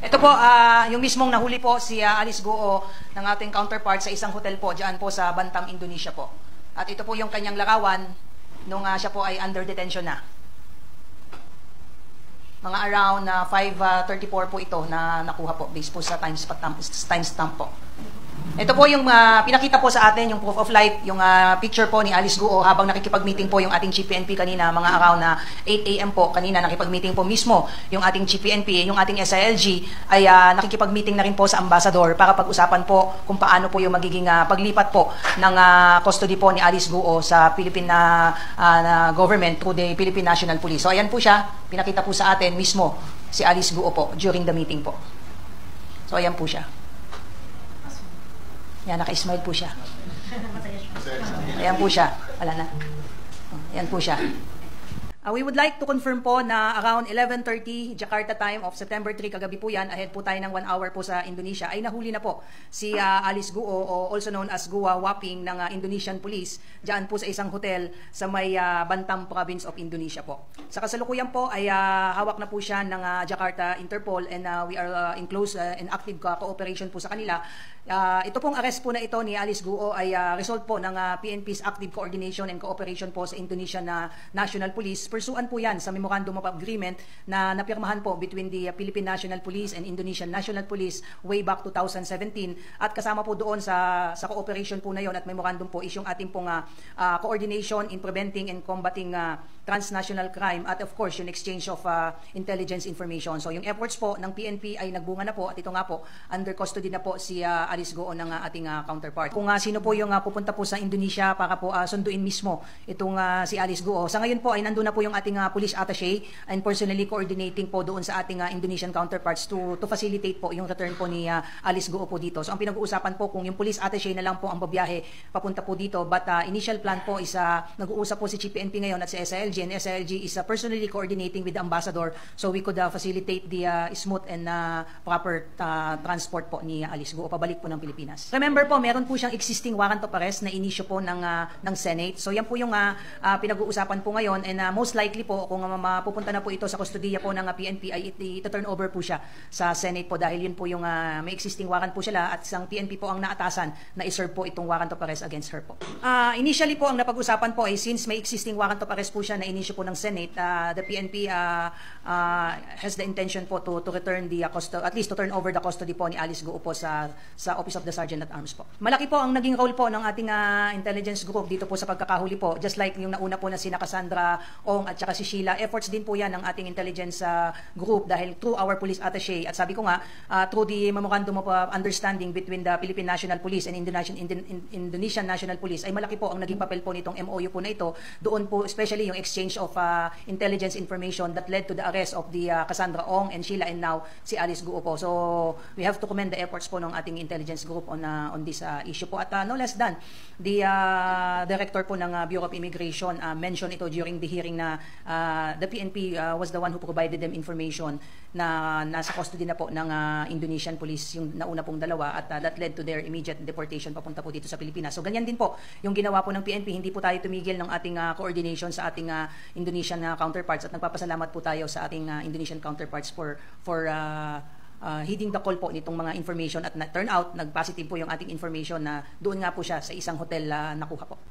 Ito po, yung mismong nahuli po si Alice Guo ng ating counterpart sa isang hotel po, dyan po sa Bantam, Indonesia po. At ito po yung kanyang larawan nung siya po ay under detention na. Mga around 5:34 po ito na nakuha po based po sa timestamp po. Ito po yung pinakita po sa atin, yung proof of life, yung picture po ni Alice Guo habang nakikipag-meeting po yung ating Chief PNP kanina, mga around 8 AM po kanina, nakikipag-meeting po mismo yung ating Chief PNP, yung ating SILG ay nakikipag-meeting na rin po sa ambassador para pag-usapan po kung paano po yung magiging paglipat po ng custody po ni Alice Guo sa Philippine government through the Philippine National Police. So ayan po siya, pinakita po sa atin mismo si Alice Guo po during the meeting po. So ayan po siya. Yan, naka-smile po siya. Ayan po siya. Wala na. Ayan po siya. We would like to confirm po na around 11:30 Jakarta time of September 3, kagabi po yan, ahead po tayo ng 1 hour po sa Indonesia, ay nahuli na po si Alice Guo, o also known as Guo Waping ng Indonesian Police, dyan po sa isang hotel sa may Bantam Province of Indonesia po. Sa kasalukuyan po ay hawak na po siya ng Jakarta Interpol, and we are in close and active cooperation po sa kanila. Ito pong arrest po na ito ni Alice Guo ay result po ng PNP's active coordination and cooperation po sa Indonesian National Police. Pursuant po yan sa Memorandum of Agreement na napirmahan po between the Philippine National Police and Indonesian National Police way back 2017, at kasama po doon sa cooperation po na yon at memorandum po is yung ating pong coordination in preventing and combating transnational crime, at of course yung exchange of intelligence information. So yung efforts po ng PNP ay nagbunga na po, at ito nga po under custody na po si Alice Guo ng ating counterpart. Kung sino po yung pupunta po sa Indonesia para po sunduin mismo itong si Alice Guo, sa ngayon po ay nandun na po yung ating police attaché and personally coordinating po doon sa ating Indonesian counterparts to facilitate po yung return po ni Alice Guo po dito. So ang pinag-uusapan po kung yung police attaché na lang po ang babiyahe papunta po dito, but initial plan po is nag-uusap po si Chief PNP ngayon at si SILG, and SILG is personally coordinating with the ambassador so we could facilitate the smooth and proper transport po ni Alice Guo pabalik po ng Pilipinas. Remember po, meron po siyang existing warrant of arrest na inisyu po ng Senate. So yan po yung pinag-uusapan po ngayon, and most likely po kung mapupunta na po ito sa kustodiya po ng PNP ay ito-turn over po siya sa Senate po, dahil yun po yung may existing warrant po sila, at isang PNP po ang naatasan na iserve po itong warrant of arrest against her po. Initially po ang napag-usapan po ay since may existing warrant of arrest po siya na inisyu po ng Senate, the PNP has the intention po to return the custody, at least to turn over the custody po ni Alice Guo po sa Office of the Sergeant at Arms po. Malaki po ang naging role po ng ating intelligence group dito po sa pagkakahuli po, just like yung nauna po na sina Cassandra Ong at saka si Sheila. Efforts din po yan ng ating intelligence group, dahil through our police attaché, at sabi ko nga through the memorandum of understanding between the Philippine National Police and Indonesian National Police, ay malaki po ang naging papel po nitong MOU po na ito. Doon po especially yung exchange of intelligence information that led to the arrest of the Cassandra Ong and Sheila, and now si Alice Guo po. So we have to commend the efforts po ng ating intelligence group on this issue po. At no less than the director po ng Bureau of Immigration mentioned ito during the hearing na the PNP was the one who provided them information na nasa custody na po ng Indonesian Police yung nauna pong dalawa, at that led to their immediate deportation papunta po dito sa Pilipinas. So ganyan din po yung ginawa po ng PNP, hindi po tayo tumigil ng ating coordination sa ating Indonesian counterparts, at nagpapasalamat po tayo sa ating Indonesian counterparts for heeding the call po nitong mga information, at turn out nag-positive po yung ating information na doon nga po siya sa isang hotel nakuha po.